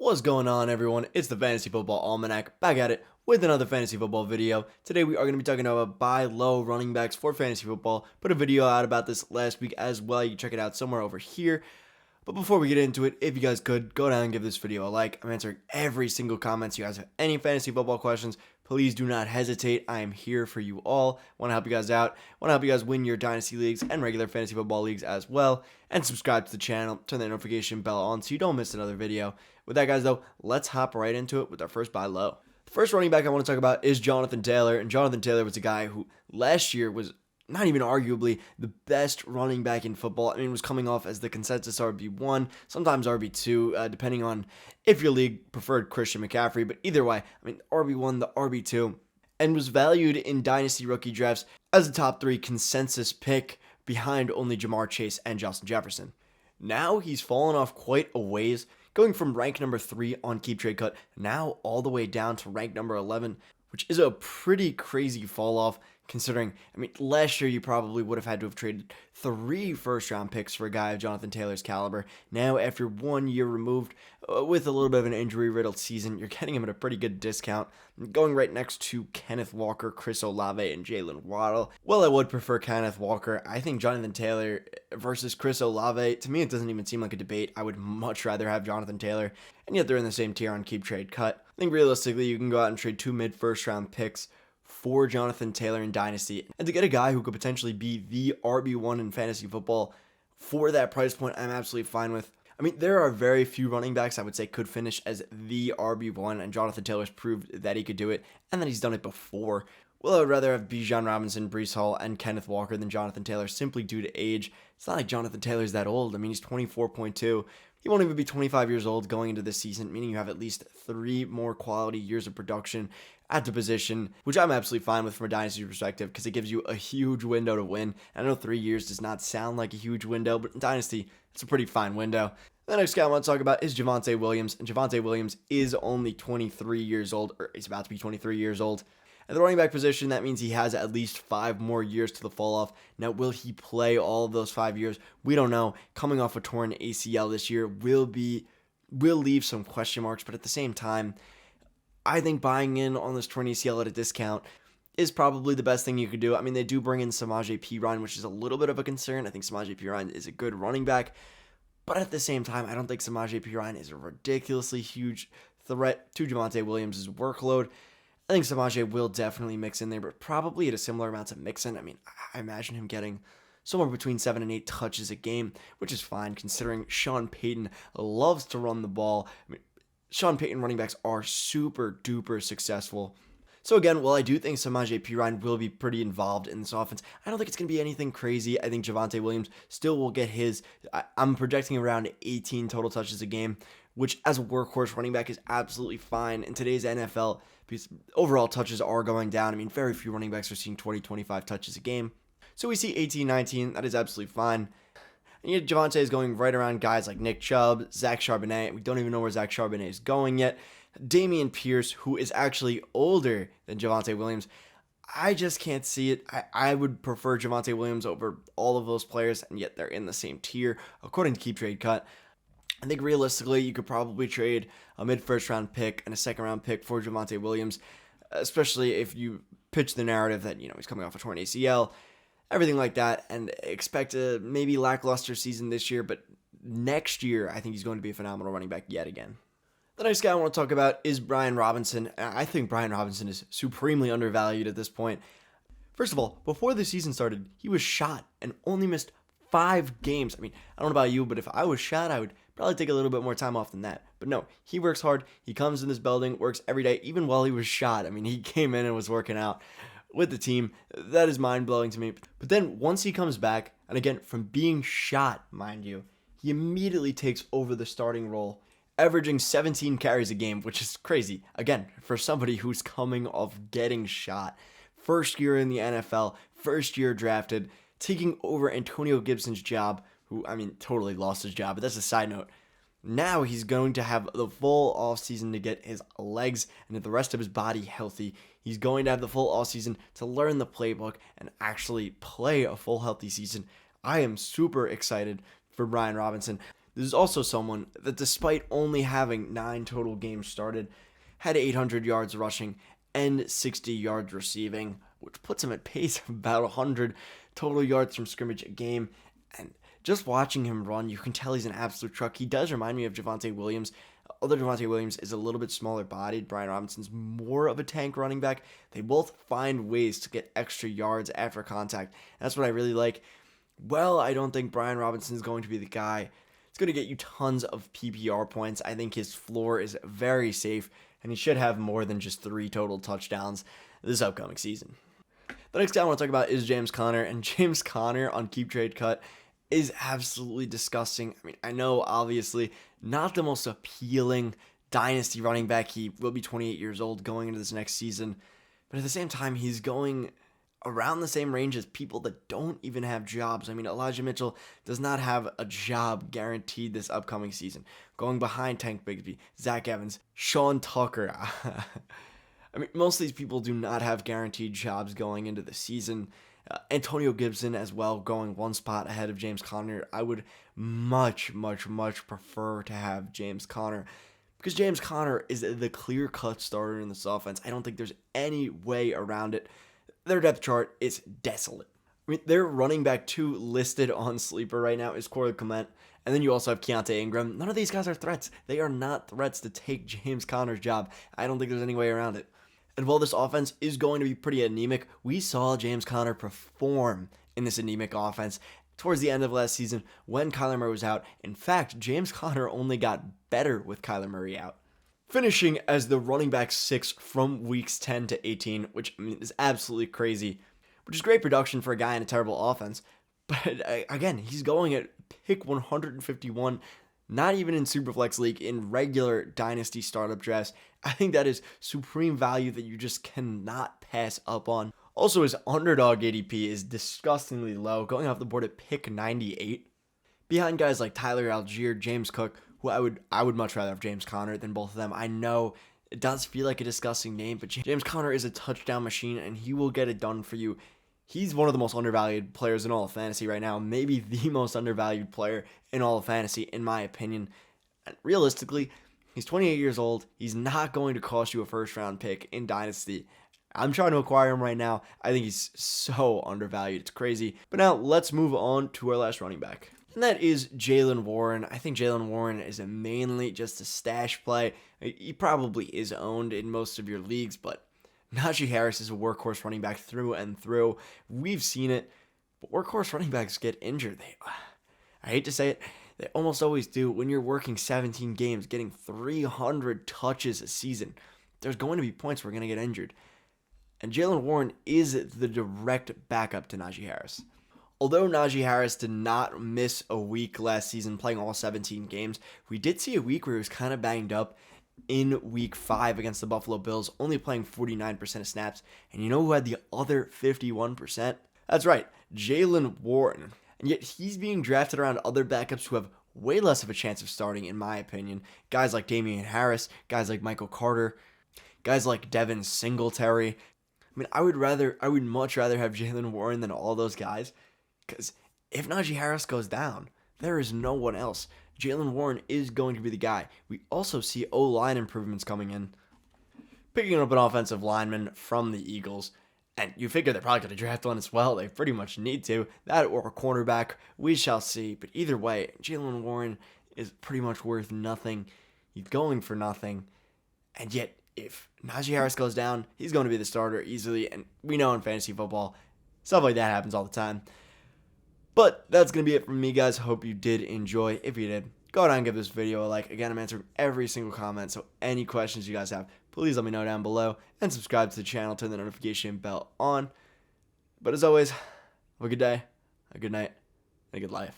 What's going on, everyone? It's the Fantasy Football Almanac, back at it with another fantasy football video. Today we are going to be talking about buy low running backs for fantasy football. Put a video out about this last week as well. You can check it out somewhere over here. But before we get into it, if you guys could, go down and give this video a like. I'm answering every single comment. So you guys have any fantasy football questions, please do not hesitate. I am here for you all. Want to help you guys out. Want to help you guys win your Dynasty leagues and regular fantasy football leagues as well. And subscribe to the channel. Turn that notification bell on so you don't miss another video. With that, guys, though, let's hop right into it with our first buy low. The first running back I want to talk about is Jonathan Taylor. And Jonathan Taylor was a guy who last year was not even arguably the best running back in football. I mean, was coming off as the consensus RB1, sometimes RB2, depending on if your league preferred Christian McCaffrey. But either way, I mean, RB1, the RB2, and was valued in Dynasty rookie drafts as a top 3 consensus pick behind only Jamar Chase and Justin Jefferson. Now he's fallen off quite a ways, going from rank number 3 on Keep Trade Cut now all the way down to rank number 11, which is a pretty crazy fall off. Considering, I mean, last year you probably would have had to have traded 3 first-round picks for a guy of Jonathan Taylor's caliber. Now, after 1 year removed, with a little bit of an injury-riddled season, you're getting him at a pretty good discount, going right next to Kenneth Walker, Chris Olave, and Jaylen Warren. Well, I would prefer Kenneth Walker. I think Jonathan Taylor versus Chris Olave, to me, it doesn't even seem like a debate. I would much rather have Jonathan Taylor, and yet they're in the same tier on Keep Trade Cut. I think realistically, you can go out and trade 2 mid-first-round picks for Jonathan Taylor in Dynasty, and to get a guy who could potentially be the RB1 in fantasy football for that price point, I'm absolutely fine with. I mean, there are very few running backs I would say could finish as the RB1, and Jonathan Taylor's proved that he could do it, and that he's done it before. Well, I would rather have Bijan Robinson, Breece Hall, and Kenneth Walker than Jonathan Taylor simply due to age. It's not like Jonathan Taylor's that old. I mean, he's 24.2. He won't even be 25 years old going into this season, meaning you have at least 3 more quality years of production at the position, which I'm absolutely fine with from a Dynasty perspective because it gives you a huge window to win. I know 3 years does not sound like a huge window, but in Dynasty, it's a pretty fine window. The next guy I want to talk about is Javonte Williams, and Javonte Williams is only 23 years old, or he's about to be 23 years old. At the running back position, that means he has at least 5 more years to the fall off. Now, will he play all of those 5 years? We don't know. Coming off a torn ACL this year will leave some question marks, but at the same time, I think buying in on this torn ACL at a discount is probably the best thing you could do. I mean, they do bring in Samaje Perine, which is a little bit of a concern. I think Samaje Perine is a good running back, but at the same time, I don't think Samaje Perine is a ridiculously huge threat to Javonte Williams' workload. I think Samaje will definitely mix in there, but probably at a similar amount to Mixon. I mean, I imagine him getting somewhere between 7 and 8 touches a game, which is fine considering Sean Payton loves to run the ball. I mean, Sean Payton running backs are super duper successful. So again, while I do think Samaje Perine will be pretty involved in this offense, I don't think it's going to be anything crazy. I think Javonte Williams still will get his, I'm projecting around 18 total touches a game, which as a workhorse running back is absolutely fine in today's NFL because overall touches are going down. I mean, very few running backs are seeing 20, 25 touches a game. So we see 18, 19, that is absolutely fine. And yet Javonte is going right around guys like Nick Chubb, Zach Charbonnet. We don't even know where Zach Charbonnet is going yet. Dameon Pierce, who is actually older than Javonte Williams. I just can't see it. I would prefer Javonte Williams over all of those players, and yet they're in the same tier, according to Keep Trade Cut. I think realistically, you could probably trade a mid-first round pick and a second-round pick for Javonte Williams, especially if you pitch the narrative that, he's coming off a torn ACL, everything like that, and expect a maybe lackluster season this year, but next year, I think he's going to be a phenomenal running back yet again. The next guy I want to talk about is Brian Robinson. I think Brian Robinson is supremely undervalued at this point. First of all, before the season started, he was shot and only missed 5 games. I mean, I don't know about you, but if I was shot, I would probably take a little bit more time off than that. But no, he works hard. He comes in this building, works every day, even while he was shot. I mean, he came in and was working out with the team. That is mind-blowing to me. But then once he comes back, and again, from being shot, mind you, he immediately takes over the starting role, averaging 17 carries a game, which is crazy. Again, for somebody who's coming off getting shot. First year in the NFL, first year drafted, taking over Antonio Gibson's job, who, I mean, totally lost his job, but that's a side note. Now he's going to have the full offseason to get his legs and the rest of his body healthy. He's going to have the full offseason to learn the playbook and actually play a full healthy season. I am super excited for Brian Robinson. This is also someone that, despite only having 9 total games started, had 800 yards rushing and 60 yards receiving, which puts him at pace of about 100 total yards from scrimmage a game. And just watching him run, you can tell he's an absolute truck. He does remind me of Javonte Williams. Although Javonte Williams is a little bit smaller bodied, Brian Robinson's more of a tank running back. They both find ways to get extra yards after contact. And that's what I really like. Well, I don't think Brian Robinson is going to be the guy. It's going to get you tons of PPR points. I think his floor is very safe, and he should have more than just 3 total touchdowns this upcoming season. The next guy I want to talk about is James Conner, and James Conner on Keep Trade Cut is absolutely disgusting. I mean, I know, obviously, not the most appealing Dynasty running back. He will be 28 years old going into this next season, but at the same time, he's going around the same range as people that don't even have jobs. I mean, Elijah Mitchell does not have a job guaranteed this upcoming season. Going behind Tank Bigsby, Zach Evans, Sean Tucker. I mean, most of these people do not have guaranteed jobs going into the season. Antonio Gibson as well, going one spot ahead of James Conner. I would much prefer to have James Conner, because James Conner is the clear-cut starter in this offense. I don't think there's any way around it. Their depth chart is desolate. I mean, their running back 2 listed on Sleeper right now is Corey Clement, and then you also have Keontae Ingram. None of these guys are threats. They are not threats to take James Conner's job. I don't think there's any way around it. And while this offense is going to be pretty anemic, we saw James Conner perform in this anemic offense towards the end of last season when Kyler Murray was out. In fact, James Conner only got better with Kyler Murray out, finishing as the running back 6 from weeks 10 to 18, which, I mean, is absolutely crazy, which is great production for a guy in a terrible offense. But again, he's going at pick 151, not even in Superflex League, in regular Dynasty startup drafts. I think that is supreme value that you just cannot pass up on. Also, his underdog ADP is disgustingly low, going off the board at pick 98, behind guys like Tyler Algier, James Cook, who I would much rather have James Conner than both of them. I know it does feel like a disgusting name, but James Conner is a touchdown machine, and he will get it done for you. He's one of the most undervalued players in all of fantasy right now, maybe the most undervalued player in all of fantasy, in my opinion. And realistically, he's 28 years old. He's not going to cost you a first-round pick in Dynasty. I'm trying to acquire him right now. I think he's so undervalued. It's crazy. But now let's move on to our last running back, and that is Jaylen Warren. I think Jaylen Warren is mainly just a stash play. He probably is owned in most of your leagues, but Najee Harris is a workhorse running back through and through. We've seen it, but workhorse running backs get injured. I hate to say it, they almost always do. When you're working 17 games, getting 300 touches a season, there's going to be points where you're going to get injured. And Jaylen Warren is the direct backup to Najee Harris. Although Najee Harris did not miss a week last season playing all 17 games, we did see a week where he was kind of banged up in week 5 against the Buffalo Bills, only playing 49% of snaps. And you know who had the other 51%? That's right, Jaylen Warren. And yet he's being drafted around other backups who have way less of a chance of starting, in my opinion. Guys like Damian Harris, guys like Michael Carter, guys like Devin Singletary. I mean, I would much rather have Jaylen Warren than all those guys, because if Najee Harris goes down, there is no one else. Jaylen Warren is going to be the guy. We also see O-line improvements coming in. Picking up an offensive lineman from the Eagles, and you figure they're probably going to draft one as well. They pretty much need to. That or a cornerback. We shall see. But either way, Jaylen Warren is pretty much worth nothing. He's going for nothing. And yet, if Najee Harris goes down, he's going to be the starter easily. And we know in fantasy football, stuff like that happens all the time. But that's going to be it from me, guys. Hope you did enjoy. If you did, go ahead and give this video a like. Again, I'm answering every single comment, so any questions you guys have, please let me know down below. And subscribe to the channel, turn the notification bell on. But as always, have a good day, a good night, and a good life.